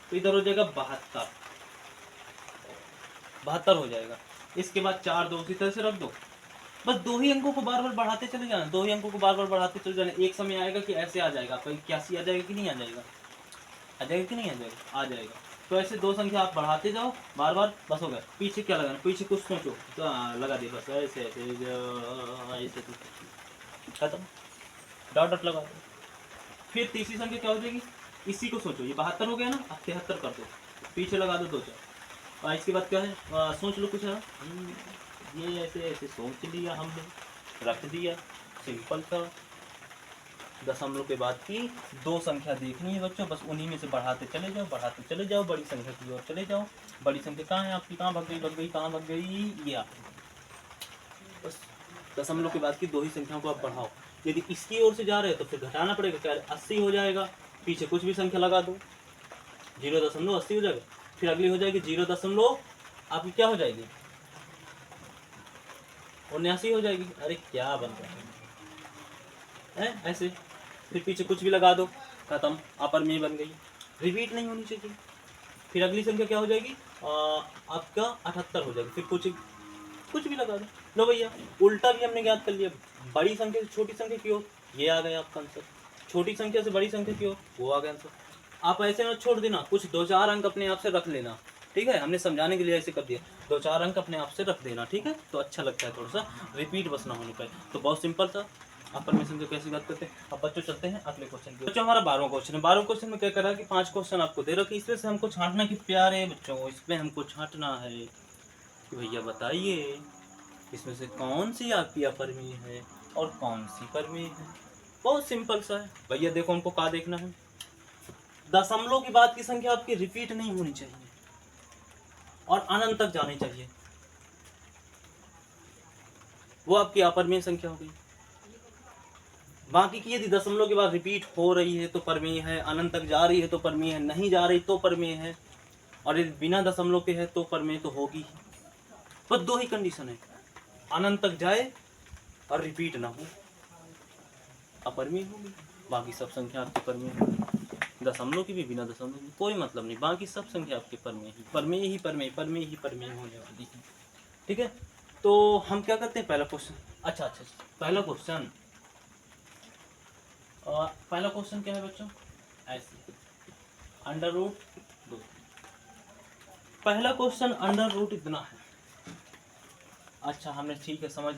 तो इधर हो जाएगा 72 हो जाएगा। इसके बाद 4 2 इसी तरह से रख दो, बस 2 ही अंकों को बार बार बढ़ाते चले जाना, 2 ही अंकों को बार बार बढ़ाते चले जाना। एक समय आएगा कि ऐसे आ जाएगा, आपका 81 आ जाएगा कि नहीं आ जाएगा, आ जाएगा कि नहीं आ जाएगा, आ जाएगा। तो ऐसे 2 संख्या आप बढ़ाते जाओ बार बार, बस हो गया। पीछे क्या लगाना, पीछे कुछ सोचो, तो लगा दिया बस, ऐसे ऐसे ऐसे खत्म, डॉट डॉट लगा दो। फिर तीसरी संख्या क्या हो जाएगी, इसी को सोचो, ये 72 हो गया ना, अब 73 कर दो, पीछे लगा दो 2 4, और इसके बाद क्या है, सोच लो कुछ है, ये ऐसे ऐसे सोच लिया हमने, रख दिया, सिंपल था। दशमलव के बाद की 2 संख्या देखनी है बच्चों, बस उन्हीं में से बढ़ाते चले जाओ, बढ़ाते चले जाओ, बड़ी संख्या की ओर चले जाओ। बड़ी संख्या कहाँ है आपकी, कहाँ भाग गई, कहाँ भाग गई, ये आपकी, बस दशमलव के बाद की 2 ही संख्याओं को आप बढ़ाओ। यदि इसकी ओर से जा रहे हो तो फिर घटाना पड़ेगा, क्या 80 हो जाएगा, पीछे कुछ भी संख्या लगा दो, 0.80 हो जाएगा। फिर अगली हो जाएगी 0. आपकी क्या हो जाएगी, 79 हो जाएगी। अरे क्या बन रहा है ऐसे। फिर पीछे कुछ भी लगा दो, खत्म, अपर में बन गई, रिपीट नहीं होनी चाहिए। फिर अगली संख्या क्या हो जाएगी, आपका 78 हो जाएगी। फिर कुछ भी लगा दो। लो भैया, उल्टा भी हमने याद कर लिया, बड़ी संख्या से छोटी संख्या की ओर, ये आ गया आपका आंसर। छोटी संख्या से बड़ी संख्या की ओर, वो आ गया आंसर। आप ऐसे ना छोड़ देना, कुछ 2-4 अंक अपने आप से रख लेना, ठीक है। हमने समझाने के लिए ऐसे कर दिया, 2-4 अंक अपने आप से रख देना, ठीक है, तो अच्छा लगता है, थोड़ा सा रिपीट बस ना होने पाए। तो बहुत सिंपल था, अफर्मेशन को कैसे बात करते हैं। अब बच्चों चलते हैं अगले क्वेश्चन की। बच्चों हमारा 12वां क्वेश्चन है। 12वें क्वेश्चन में क्या करा कि 5 क्वेश्चन आपको दे रखे, इसमें से हमको छांटना कि प्यारे बच्चों, इसमें हमको छांटना है कि भैया बताइए इसमें से कौन सी आपकी अपरमेय है और कौन सी परमेय है। बहुत सिंपल सा है भैया। देखो हमको क्या देखना है, दशमलव के बाद की संख्या आपकी रिपीट नहीं होनी चाहिए और अनंत तक जानी चाहिए, वो आपकी अपरमेय संख्या हो गई। बाकी की यदि दशमलव के बाद रिपीट हो रही है तो परमेय है, अनंत तक जा रही है तो परमेय है, नहीं जा रही तो परमेय है, और यदि बिना दशमलव के है तो परमेय तो होगी ही। बस 2 ही कंडीशन है, अनंत तक जाए और रिपीट ना हो, अपरमेय होगी। बाकी सब संख्या आपकी परमेय होगी, दशमलव की भी बिना दशमलव की कोई मतलब नहीं, बाकी सब संख्या आपके परमेय ही परमेय ही परमेय परमेय ही परमेय होने वाली है, ठीक है। तो हम क्या करते हैं, पहला क्वेश्चन। अच्छा, पहला क्वेश्चन, पहला क्वेश्चन क्या है बच्चों, ऐसे √2। पहला क्वेश्चन √2 इतना है। अच्छा, हमने ठीक है समझ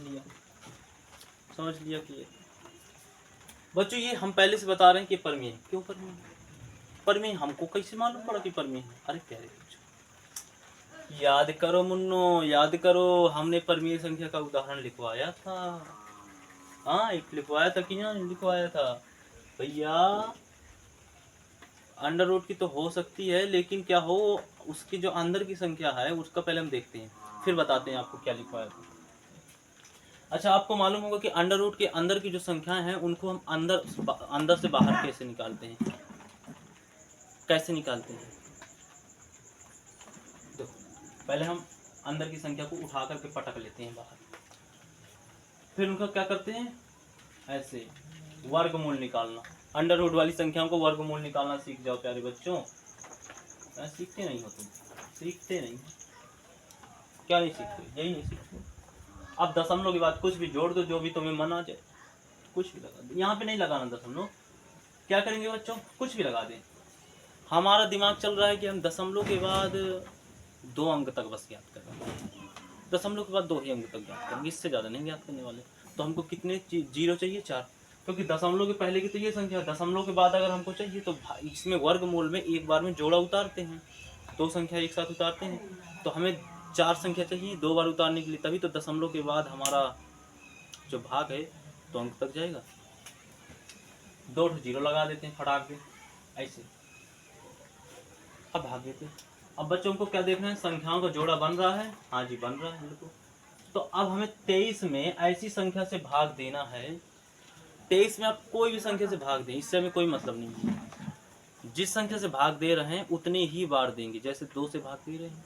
लिया कि बच्चों ये हम पहले से बता रहे हैं कि परमेय है। क्यों परमेय है, परमेय हमको कैसे मालूम पड़ा कि परमेय है। अरे प्यारे बच्चों, याद करो मुन्नो, याद करो, हमने परमेय संख्या का उदाहरण लिखवाया था। हाँ, एक लिखवाया था कि नहीं लिखवाया था भैया। √2 की तो हो सकती है, लेकिन क्या हो, उसकी जो अंदर की संख्या है उसका पहले हम देखते हैं, फिर बताते हैं आपको क्या लिखवाया था। अच्छा, आपको मालूम होगा कि √2 के अंदर की जो संख्याएं हैं उनको हम अंदर से बाहर कैसे निकालते हैं। देखो, पहले हम अंदर की संख्या को उठा करके पटक लेते हैं बाहर, फिर उनका क्या करते हैं, ऐसे वर्गमूल निकालना। √2 वाली संख्याओं को वर्गमूल निकालना सीख जाओ प्यारे बच्चों। सीखते नहीं हो तुम, सीखते नहीं, क्या नहीं सीखते, यही नहीं सीखते। अब दशमलव की बात कुछ भी जोड़ दो, जो भी तुम्हें मन आ जाए, कुछ भी लगा दो। यहाँ पे नहीं लगाना दशमलव, क्या करेंगे बच्चों, कुछ भी लगा दें। हमारा दिमाग चल रहा है कि हम दशमलव के बाद 2 अंक तक बस याद कर रहे हैं, दशमलव के बाद 2 ही अंक तक याद करेंगे, इससे ज़्यादा नहीं याद करने वाले। तो हमको कितने जीरो चाहिए, 4, क्योंकि दशमलव के पहले की तो ये संख्या, दशमलव के बाद अगर हमको चाहिए तो इसमें वर्गमूल में एक बार में जोड़ा उतारते हैं, 2 संख्या एक साथ उतारते हैं, तो हमें 4 संख्या चाहिए 2 बार उतारने के लिए, तभी तो दशमलव के बाद हमारा जो भाग है तो अंक तक जाएगा। 2 जीरो लगा देते हैं फटाक से ऐसे, अब भाग देते हैं। अब बच्चों को क्या देखना है, संख्याओं का जोड़ा बन रहा है, हाँ जी बन रहा है बिल्कुल। तो अब हमें 23 में ऐसी संख्या से भाग देना है, 23 में आप कोई भी संख्या से भाग दें, इससे हमें कोई मतलब नहीं है। जिस संख्या से भाग दे रहे हैं उतने ही बार देंगे, जैसे 2 से भाग दे रहे हैं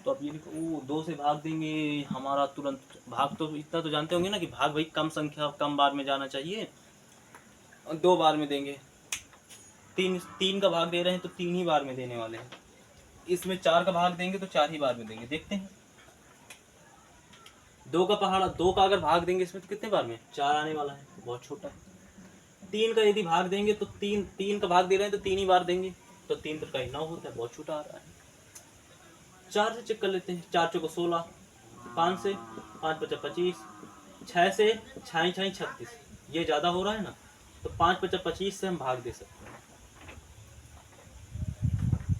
तो अब ये देखो, 2 से भाग देंगे, हमारा तुरंत भाग, तो इतना तो जानते होंगे ना कि भाग भाई कम संख्या कम बार में जाना चाहिए, 2 बार में देंगे। 3 का भाग दे रहे हैं तो 3 ही बार में देने वाले हैं। इसमें 4 का भाग देंगे तो 4 ही बार में देंगे, देखते हैं। 2 का अगर भाग देंगे इसमें तो कितने बार में, 4 आने वाला है, बहुत छोटा है। 3 का यदि भाग देंगे तो 3 का भाग दे रहे हैं तो 3 ही बार देंगे, तो 3 तो कहीं 9 होता है, बहुत छोटा आ रहा है। 4 से चेक कर लेते हैं, 4 चौको 16, 5 से 5 पचा 25, 6 से 6 6 36, ये ज़्यादा हो रहा है ना, तो 5 पचा 25 से हम भाग दे सकते हैं।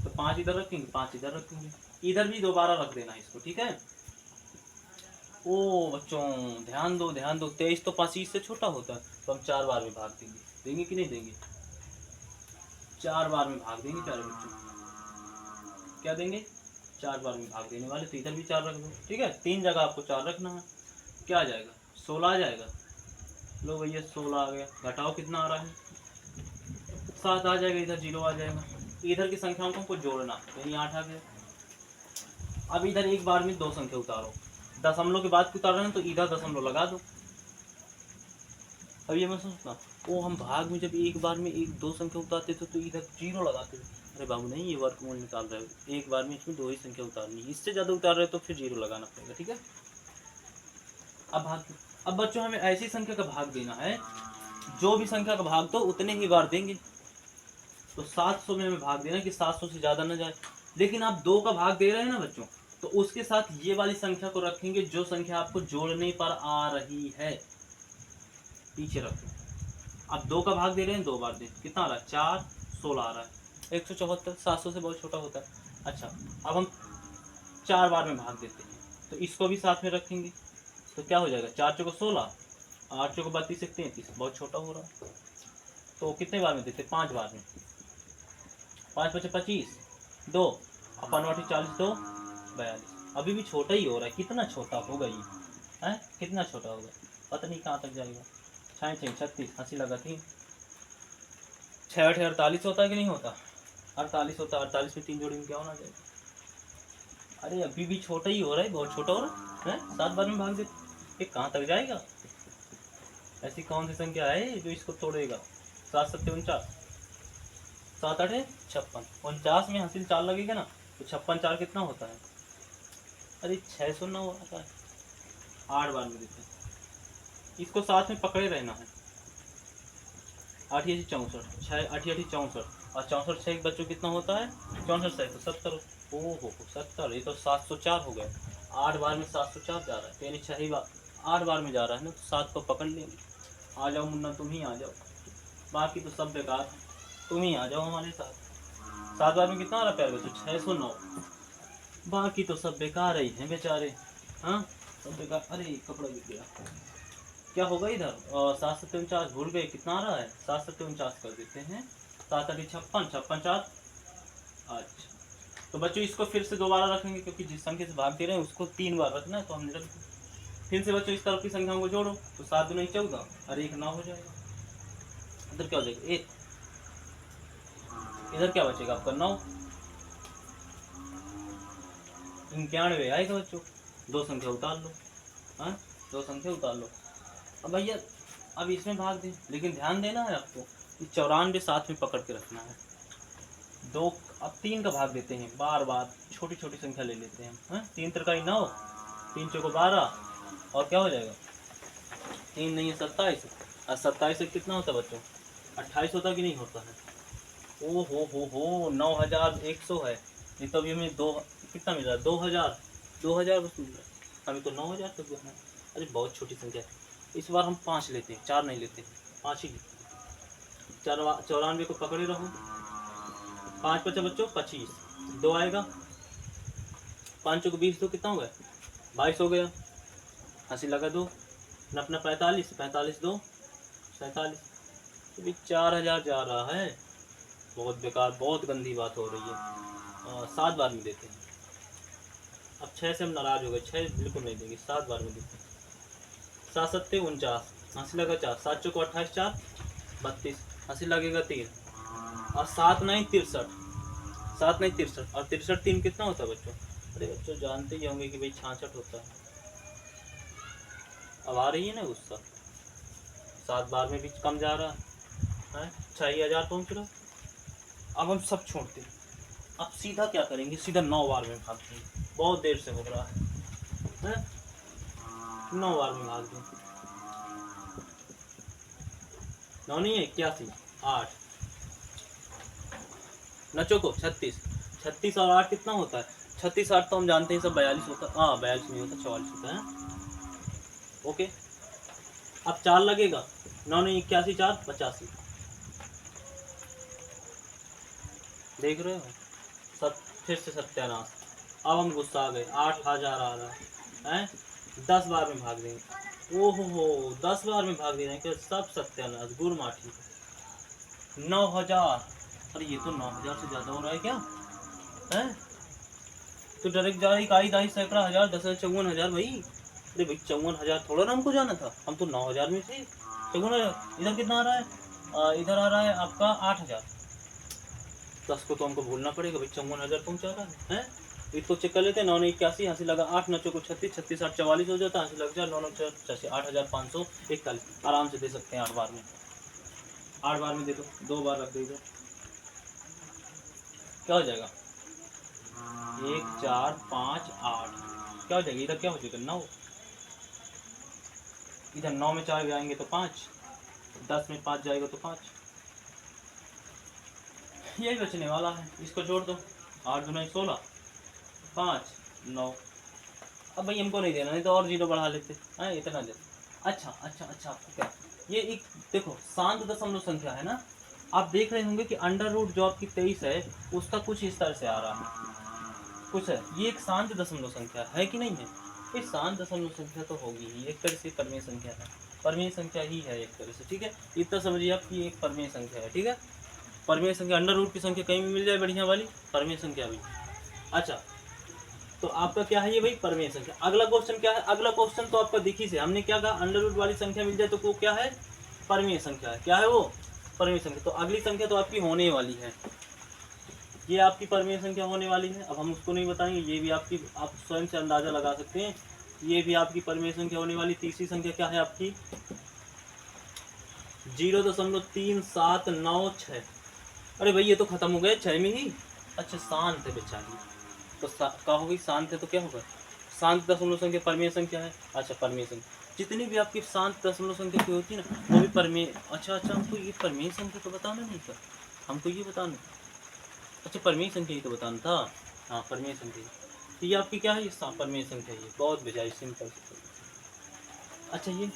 तो 5 इधर रखेंगे, 5 इधर रखेंगे, इधर भी दोबारा रख देना इसको, ठीक है। ओ बच्चों ध्यान दो 23 तो 25 से छोटा होता है, तो हम 4 बार में भाग देंगे कि नहीं देंगे, 4 बार में भाग देंगे प्यारे बच्चों, क्या देंगे, 4 बार में भाग देने वाले, तो इधर भी 4 रख दो, ठीक है। 3 जगह आपको 4 रखना है, क्या आ जाएगा, 16 आ जाएगा। लो भैया 16 आ गया, घटाओ कितना आ रहा है, 7 आ जाएगा, इधर 0 आ जाएगा, इधर की संख्याओं को हमको जोड़ना, यानी 8 आ गया। अब इधर एक बार में दो संख्या उतारो, दशमलव के बाद उतार रहे हैं तो इधर दशमलव लगा दो। अब ये मैं सोचता वो हम भाग में जब एक बार में एक दो संख्या उतारते थे तो इधर जीरो लगाते थे। अरे बाबू नहीं, ये वर्गमूल निकाल रहे हो, एक बार में इसमें दो ही संख्या उतारनी है, इससे ज़्यादा उतार रहे हो तो फिर जीरो लगाना पड़ेगा। ठीक है। अब भाग, अब बच्चों हमें ऐसी संख्या का भाग देना है, जो भी संख्या का भाग तो उतने ही बार देंगे। तो 700 में हमें भाग देना कि 700 से ज़्यादा ना जाए। लेकिन आप 2 का भाग दे रहे हैं ना बच्चों, तो उसके साथ ये वाली संख्या को रखेंगे जो संख्या आपको जोड़ने पर आ रही है, पीछे रखो। अब 2 का भाग दे रहे हैं, 2 बार दें, कितना आ रहा है 4, 16 आ रहा है, 174, 700 से बहुत छोटा होता है। अच्छा, अब हम 4 बार में भाग देते हैं, तो इसको भी साथ में रखेंगे, तो क्या हो जाएगा 4 चौको 16, 8 चौको 32, 33, बहुत छोटा हो रहा है। तो कितने बार में देते हैं 5 बार में, 5 पचे 25, 2 अपन 8 40, 2 42, अभी भी छोटा ही हो रहा है। कितना छोटा होगा ये है, कितना छोटा होगा पता नहीं कहाँ तक जाएगा। 6 6 36, हंसी लगा 3, 6 8 48 होता है कि नहीं होता, 48 होता है। 48 में 3 जोड़ी में क्या होना जाएगा। अरे अभी भी छोटा ही हो रहा है, बहुत छोटा हो रहा है। 7 बार में भाग दे, ये कहाँ तक जाएगा। ऐसी कौन सी संख्या है जो इसको तोड़ेगा। 7 7 49, 7 8 56, 49 में हासिल 4 लगेगा ना, तो 56 4 कितना होता है। अरे 609 आता है। 8 बार में देते हैं, इसको साथ में पकड़े रहना है। 8 8 64, 6 8 8 64, और 64 6 बच्चों कितना होता है 64 6 तो 70। ओहो 70, ये तो 704 हो गया। 8 बार में 704 जा रहा है, यानी 6 बार 8 बार में जा रहा है ना, तो 7 को पकड़ लेंगे। आ जाओ मुन्ना, तुम ही आ जाओ, बाकी तो सब बेकार है, तुम ही आ जाओ हमारे साथ। 7 बार में कितना आ रहा है प्यारे बच्चों 609, बाकी तो सब बेकार ही हैं बेचारे। हाँ सब बेकार। अरे कपड़ा गिर गया, क्या होगा इधर 7 7 49, भूल गए कितना आ रहा है 7 7 49 कर देते हैं, 7 8 56, 56 4। अच्छा तो बच्चों इसको फिर से दोबारा रखेंगे, क्योंकि जिस संख्या से भाग दे रहे हैं उसको 3 बार रखना है, तो हमने रख दिया। फिर से बच्चों इस तरफ की संख्याओं को जोड़ो, तो 7 दूनी 14 और 1 9 हो जाएगा। इधर क्या हो जाएगा 1, इधर क्या बचेगा आपका 9, 91 आएगा बच्चों। 2 संख्या उतार लो, हाँ 2 संख्या उतार लो। अब भैया अब इसमें भाग दें, लेकिन ध्यान देना है आपको, 94 साथ में पकड़ के रखना है। 2 अब 3 का भाग देते हैं, बार बार छोटी छोटी संख्या ले लेते हैं। हाँ 3 3 9, 3 चौको 12, और क्या हो जाएगा 3 नहीं है 27, और 27 से कितना होता है बच्चों 28 होता कि नहीं होता है। ओ हो 9100 है। ये तो अभी हमें 2 कितना मिल रहा है 2000 बस मिल रहा है, अभी तो 9000 तक है। अरे बहुत छोटी संख्या है। इस बार हम 5 लेते हैं, 4 नहीं लेते, 5 ही लेते हैं। 94 को पकड़े रहो, 5 बचा बच्चों 25, 2 आएगा, 5 को 20, 2 कितना हो गया 22 हो गया। हंसी लगा 2 अपना 45, 45 2 47, अभी 4000 जा रहा है। बहुत बेकार, बहुत गंदी बात हो रही है। 7 बार में देते हैं। अब 6 से हम नाराज हो गए, 6 बिल्कुल नहीं देंगे, 7 बार में देते हैं। 7 7 49, हंसी लगा 4, 7 चौको 28, 4 32, हंसी लगेगा 3, और 7 9 63, 7 9 63, और 63 3 कितना होता है बच्चों। अरे बच्चों जानते ही होंगे कि भाई 66 होता है। अब आ रही है ना गुस्सा, 7 बार में भी कम जा रहा है, 6000 पहुँच रहा। अब हम सब छोड़ते हैं, अब सीधा क्या करेंगे, सीधा 9 बार में भाग देंगे। बहुत देर से हो रहा है 9 बार में भाग दें। 9 नहीं है 81, 8 नचो को 36, 36 और 8 कितना होता है 36 8 तो हम जानते हैं सब 42 होता है। हाँ 42 नहीं होता 44 होता है। ओके अब 4 लगेगा, 9 नहीं 81, 4 85, देख रहे हो सब फिर से सत्यानाश। अब हम गुस्सा आ गए, 8000 आ रहा है 10 बार में भाग देंगे। ओहो हो 10 बार में भाग देना है, सब सत्यानाश गुड़ माठी। 9000, अरे ये तो 9000 से ज़्यादा हो रहा है क्या है, तो डायरेक्ट जा रही काई दाई सैकड़ा हज़ार 10,000 54,000 भाई। अरे भाई 54,000 थोड़ा ना हमको जाना था, हम तो 9000 में थे। 54,000 इधर कितना आ रहा है इधर आ रहा है आपका 8000, 10 को तो हमको भूलना पड़ेगा भाई, 54,000 पहुँचा रहा है। इसको चेक कर लेते हैं। 9 81 यहाँ से लगा 8, 9 को 36, 36 8 44 हो जाता है। यहाँ से लग जाए 9 9 86 8,541 आराम से दे सकते हैं 8 बार में। 8 बार में दे दो, 2 बार रख दो इधर, क्या हो जाएगा 1 4 5 8, क्या हो जाएगा इधर, क्या हो जाएगा 9, इधर 9 में 4 जाएंगे तो 5, 10 में 5 जाएगा तो 5, यही बचने वाला है। इसको जोड़ दो, 8 दूना 16, 5 9। अब भाई हमको नहीं देना, नहीं तो और 0 बढ़ा लेते हैं, इतना दे। अच्छा अच्छा अच्छा, आपको क्या, ये एक देखो शांत दशमलव संख्या है ना, आप देख रहे होंगे कि अंडर रूट जो आपकी 23 है उसका कुछ इस तरह से आ रहा है, कुछ है, ये एक शांत दशमलव संख्या है कि नहीं है? ये शांत दशमलव संख्या तो होगी ही, एक तरह से परमेय संख्या है, परमेय संख्या ही है एक तरह से, ठीक है। इतना समझिए आप कि एक परमेय संख्या है, ठीक है। परमेय संख्या, अंडर रूट की संख्या कहीं भी मिल जाए बढ़िया वाली, परमेय संख्या भी। अच्छा, तो आपका क्या है ये भाई, परमेय संख्या। अगला क्वेश्चन क्या है, अगला क्वेश्चन तो आपका दिखी से, हमने क्या कहा, अंडर रूट वाली संख्या मिल जाए तो वो क्या है, परमेय संख्या है। क्या है वो, परमेय संख्या। तो अगली संख्या तो आपकी होने वाली है, ये आपकी परमेय संख्या होने वाली है। अब हम उसको नहीं बताएंगे, ये भी आपकी, आप स्वयं से अंदाजा लगा सकते हैं, ये भी आपकी परमेय संख्या होने वाली। तीसरी संख्या क्या है आपकी, 0.3796। अरे भाई ये तो खत्म हो गया 6 में ही। अच्छा शांत है बेचारी, तो क्या होगी, शांत है तो क्या होगा, शांत दशमलव संख्या परमेय संख्या है। अच्छा परमेय संख्या, जितनी भी आपकी शांत दशमलव संख्या की होती है ना वो भी परमेय। अच्छा अच्छा, हमको ये परमेय संख्या तो बताना नहीं था, हमको ये बताना, अच्छा परमेय संख्या ही तो बताना था। हाँ परमेय संख्या, तो ये आपकी क्या है, ये परमेय संख्या, ये बहुत बेचारी सिंपल। अच्छा ये,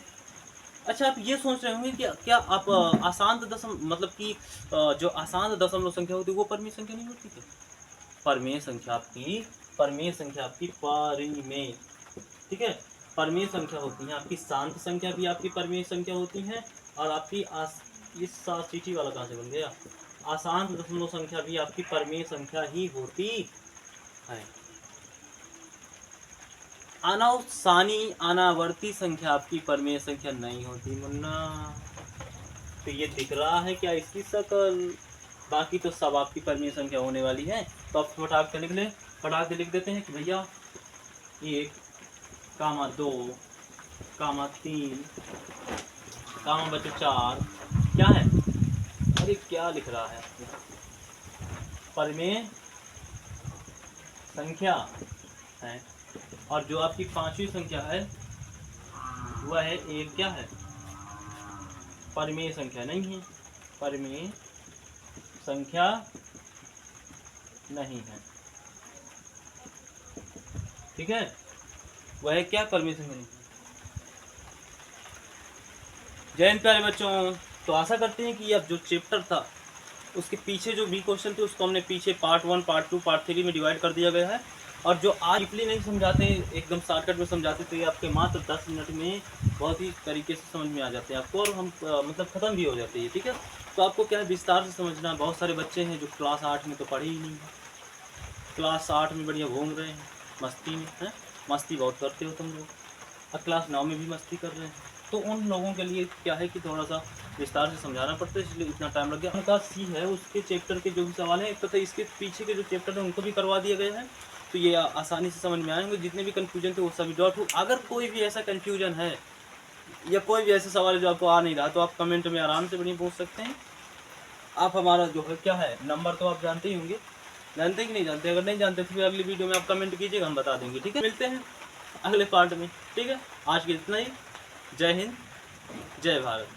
अच्छा आप ये सोच रहे होंगे कि क्या आप अशांत दशम मतलब कि जो अशांत दशमलव संख्या होती है वो परमेय संख्या नहीं होती क्या? परमेय संख्या आपकी, परमेय संख्या आपकी परिमेय, ठीक है। परमेय संख्या होती है आपकी, शांत संख्या भी आपकी परमेय संख्या होती है, और आपकी इस चीटी वाला कहाँ से बन गया, अशांत दशमलव संख्या भी आपकी परमेय संख्या ही होती है। अनावसानी अनावर्ती संख्या आपकी परमेय संख्या नहीं होती मुन्ना। तो ये दिख रहा है क्या इसकी शक्ल, बाकी तो सब आपकी परमेय संख्या होने वाली है। तो आप फटाक से लिख लें, फटाक से लिख देते हैं कि भैया 1, 2, 3, बचे 4, क्या है, अरे क्या लिख रहा है, परमेय संख्या है। और जो आपकी 5वीं संख्या है वह है एक, क्या है, परमेय संख्या नहीं है, परमेय संख्या नहीं है, ठीक है, वह क्या, परमेय संख्या नहीं है। जय हिंद प्यारे बच्चों, तो आशा करते हैं कि अब जो चैप्टर था उसके पीछे जो भी क्वेश्चन थे उसको हमने पीछे पार्ट 1, पार्ट 2, पार्ट 3 में डिवाइड कर दिया गया है। और जो आज डीपली नहीं समझाते हैं, एकदम शॉर्टकट में समझाते, तो ये आपके मात्र 10 मिनट में बहुत ही तरीके से समझ में आ जाते हैं आपको, और हम मतलब ख़त्म भी हो जाते हैं, ठीक है। तो आपको क्या है, विस्तार से समझना। बहुत सारे बच्चे हैं जो क्लास 8 में तो पढ़े ही नहीं, क्लास 8 में बढ़िया घूम रहे हैं मस्ती में, हैं, मस्ती बहुत करते हो तुम लोग, और क्लास 9 में भी मस्ती कर रहे हैं। तो उन लोगों के लिए क्या है कि थोड़ा सा विस्तार से समझाना पड़ता है, इसलिए इतना टाइम लग गया। उनका सी है उसके चैप्टर के जो भी सवाल हैं, तथा इसके पीछे के जो चैप्टर हैं उनको भी करवा दिया गया है, तो ये आसानी से समझ में आएंगे। जितने भी कन्फ्यूजन थे वो सभी डॉट हो। अगर कोई भी ऐसा कन्फ्यूजन है या कोई भी ऐसा सवाल है जो आपको आ नहीं रहा, तो आप कमेंट में आराम से बढ़िया पूछ सकते हैं। आप हमारा जो है क्या है नंबर तो आप जानते ही होंगे, जानते कि नहीं जानते, अगर नहीं जानते तो फिर अगली वीडियो में आप कमेंट कीजिएगा, हम बता देंगे, ठीक है। मिलते हैं अगले पार्ट में, ठीक है। आज के इतना ही। जय हिंद, जय भारत।